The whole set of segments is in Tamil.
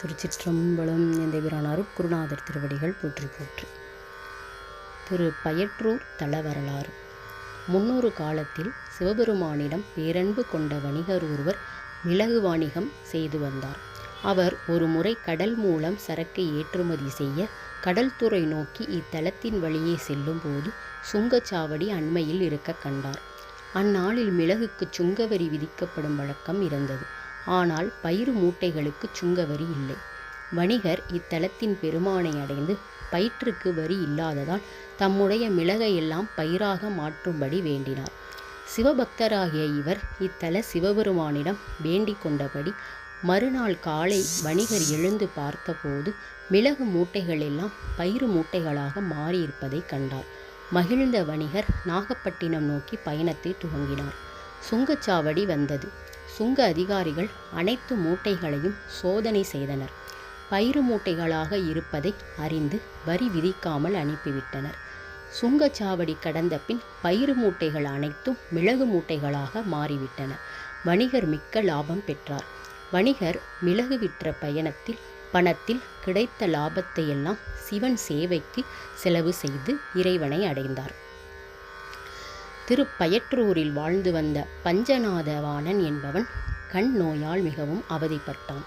திருச்சிற்றம்பலம். எந்தபிரானார் குருநாதர் திருவடிகள் போற்றி போற்றி. திரு பயற்றூர் தல வரலாறு. முன்னொரு காலத்தில் சிவபெருமானிடம் பேரன்பு கொண்ட வணிகர் ஒருவர் மிளகு வாணிகம் செய்து வந்தார். அவர் ஒரு முறை கடல் மூலம் சரக்கு ஏற்றுமதி செய்ய கடல்துறை நோக்கி இத்தலத்தின் வழியே செல்லும் போது சுங்கச்சாவடி அண்மையில் இருக்க கண்டார். அந்நாளில் மிளகுக்கு சுங்கவரி விதிக்கப்படும் வழக்கம் இருந்தது. ஆனால் பயிறு மூட்டைகளுக்கு சுங்கவரி இல்லை. வணிகர் இத்தலத்தின் பெருமானை அடைந்து பயிற்றுக்கு வரி இல்லாததால் தம்முடைய மிளகையெல்லாம் பயிராக மாற்றும்படி வேண்டினார். சிவபக்தராகிய இவர் இத்தல சிவபெருமானிடம் வேண்டிக் கொண்டபடி மறுநாள் காலை வணிகர் எழுந்து பார்த்தபோது மிளகு மூட்டைகள் எல்லாம் பயிறு மூட்டைகளாக மாறியிருப்பதை கண்டார். மகிழ்ந்த வணிகர் நாகப்பட்டினம் நோக்கி பயணத்தை துவங்கினார். சுங்கச்சாவடி வந்தது. சுங்க அதிகாரிகள் அனைத்து மூட்டைகளையும் சோதனை செய்தனர். பயிறு மூட்டைகளாக இருப்பதை அறிந்து வரி விதிக்காமல் அனுப்பிவிட்டனர். சுங்கச்சாவடி கடந்த பின் பயிறு மூட்டைகள் அனைத்தும் மிளகு மூட்டைகளாக மாறிவிட்டன. வணிகர் மிக்க லாபம் பெற்றார். வணிகர் மிளகு விற்ற பணத்தில் கிடைத்த லாபத்தை எல்லாம் சிவன் சேவைக்கு செலவு செய்து இறைவனை அடைந்தார். திருப்பயற்றூரில் வாழ்ந்து வந்த பஞ்சநாதவாணன் என்பவன் கண் நோயால் மிகவும் அவதிப்பட்டான்.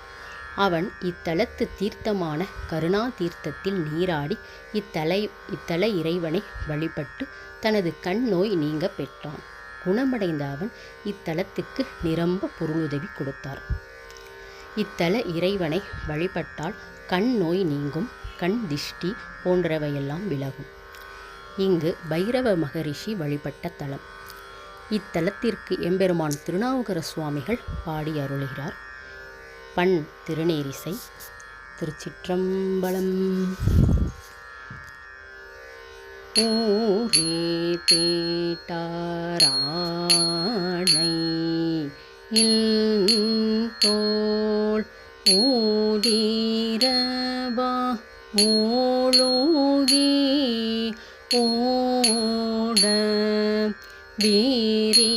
அவன் இத்தலத்து தீர்த்தமான கருணா தீர்த்தத்தில் நீராடி இத்தல இறைவனை வழிபட்டு தனது கண் நோய் நீங்க பெற்றான். குணமடைந்த அவன் இத்தலத்துக்கு நிரம்ப பொருளுதவி கொடுத்தார். இத்தல இறைவனை வழிபட்டால் கண் நோய் நீங்கும், கண் திஷ்டி போன்றவையெல்லாம் விலகும். இங்கு பைரவ மகரிஷி வழிபட்ட தலம். இத்தலத்திற்கு எம்பெருமான் திருநாவுக்கர சுவாமிகள் பாடி அருளுகிறார். பண் திருநேரிசை. திருச்சிற்றம்பலம். ஊரே தேட்டாரானை தோள் ஊதிரவா ஓளோகி ஓட வீரி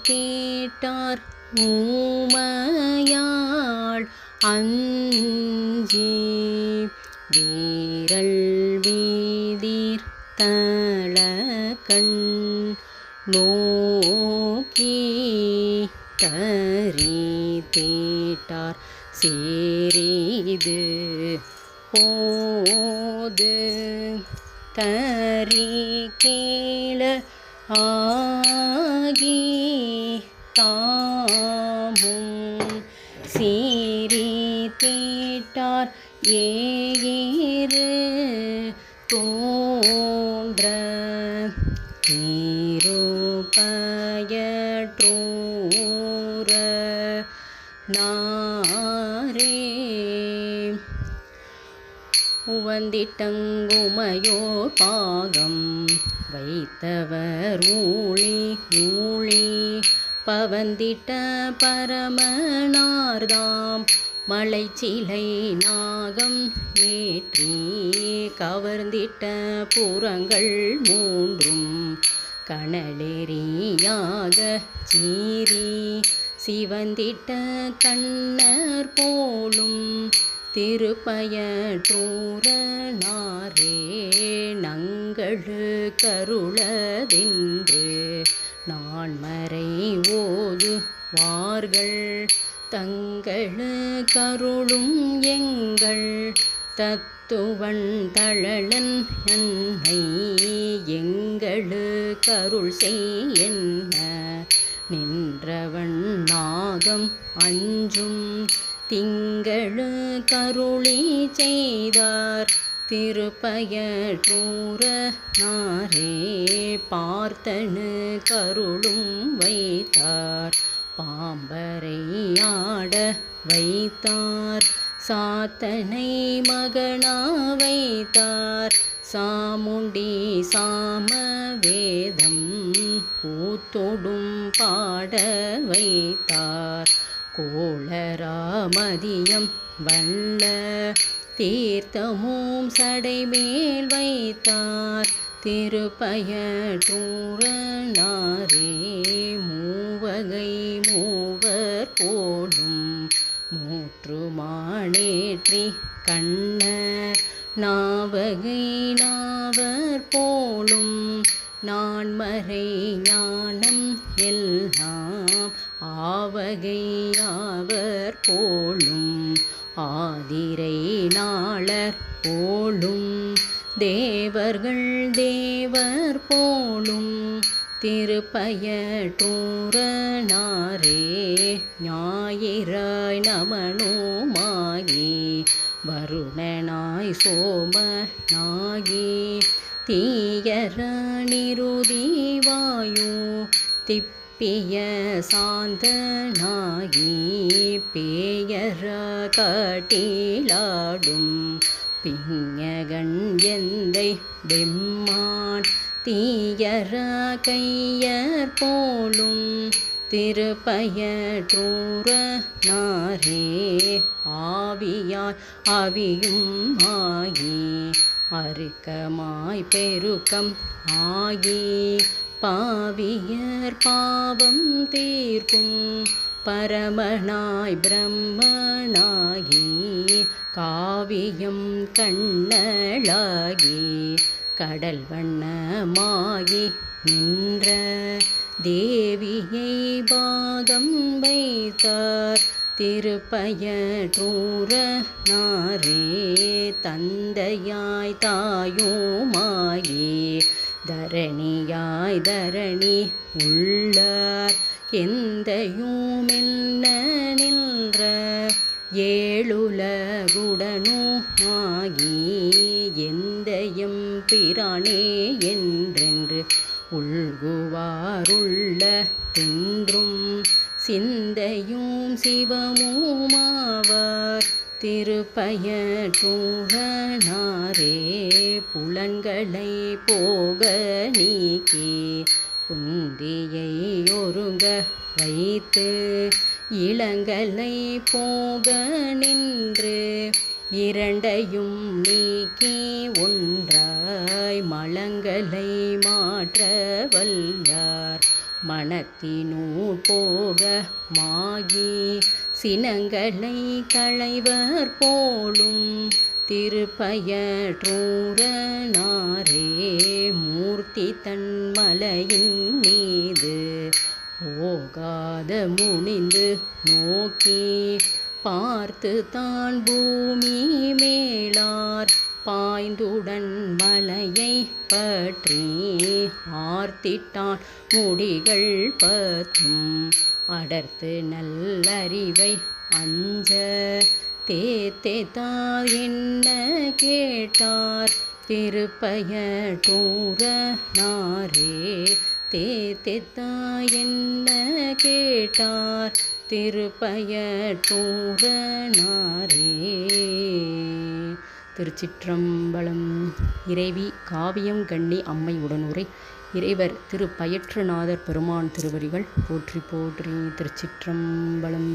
தீட்டார் ஊமையாள் அஞ்சி வீரல் வீதிர் தளகண் நோக்கி தரி தீட்டார் சேரிது போது தரி கீழ ஆகி தாமும் சீரி தீட்டார் ஏகிரு தோன்ற நீருபயற்றூர நாரே உவந்திட்டங்குமையோர் பாகம் வைத்தவர் ஊழி பவந்திட்ட பரமனார்தாம் மலைச்சிலை நாகம் ஏற்றி கவர்ந்திட்ட புறங்கள் மூன்றும் கனலெறியாக சீறி சிவந்திட்ட கண்ணர் போலும் திருப்பயற்றூர நாரே நங்களு கருளதென்று நான்மறை ஓதுவார்கள் தங்களு கருளும் எங்கள் தத்துவன் தழலன் அன்னை எங்களு கருள் செய்யென்ன நின்றவன் நாகம் அஞ்சும் திங்களு கருளி செய்தார் திருப்பயற்றூர நாரே பார்த்தனு கருளும் வைத்தார் பாம்பரை ஆட வைத்தார் சாத்தனை மகனா வைத்தார் சாமுண்டி சாம வேதம் கூத்தொடும் பாட வைத்தார் கோளராமதியம் வல்ல தீர்த்தமும் சடைமேல் வைத்தார் திருப்பயற்றூர நாரே மூவகை மூவர் போலும் மூற்று பெருமானேற்றி கண்ணர் நாவகை நாவர் போலும் நான்மறை ஞானம் எல்லாம் ஆவகை யாவர் போலும் ஆதிரை நாளர் போலும் தேவர்கள் தேவர் போலும் திருப்பயற்றூரனாரே ஞாயிறாய் நமனுமாகி வருணனாய் சோமனாகி தீயர நிருதிவாயு திப்பிய சாந்தனாகி பேயர காட்டிலாடும் பிஞகன் எந்தை பெம்மான் தீயர கையர் போலும் திருப்பயற்றூரனாரே ஆவியாய் அவியும் ஆகி அருக்கமாய் பெருக்கம் ஆகி பாவியர் பாவம் தீர்க்கும் பரமனாய் பிரம்மனாகி காவியம் கண்ணளாகி கடல் வண்ணமாகி நின்ற தேவியை பாகம் வைத்தார் திருப்பயற்றூரனாரே தந்தையாய் தாயுமாகி தரணியாய் தரணி உள்ளார் எந்தையுமென்ன நின்ற ஏழுலகுடனும் ஆகி எந்தையும் பிரானே என்றென்று உள்குவாருள்ள தென்றும் சிந்தையும் சிவமுமாவார் திருப்பயற்றூரனாரே புலன்களை போக நீக்கி குந்தியை ஒருங்க வைத்து இளங்கலை போக நின்று இரண்டையும் நீக்கி ஒன்றாய் மலங்களை மாற்ற வல்லார் மனத்தினூர் போக மாகி சினங்களை களைவர் போலும் திருப்பயற்றூரனாரே மூர்த்தி தன்மலையின் மீது போகாத முனிந்து நோக்கி பார்த்து தான் பூமி மேலார் பாய்ந்துடன் மலையை பற்றி ஆர்த்திட்டான் முடிகள் பத்தும் அடர்த்து நல்லறிவை அஞ்ச தேத்தார் என்ன கேட்டார் திருப்பயற்றூரனாரே தேத்தார் என்ன கேட்டார் திருப்பயற்றூரனாரே. திருச்சிற்றம்பலம். இறைவி காவியம் கண்ணி அம்மை உடனுரை. இறைவர் திருப்பயற்றுநாதர் பெருமான் திருவடிகள் போற்றி போற்றி. திருச்சிற்றம்பலம்.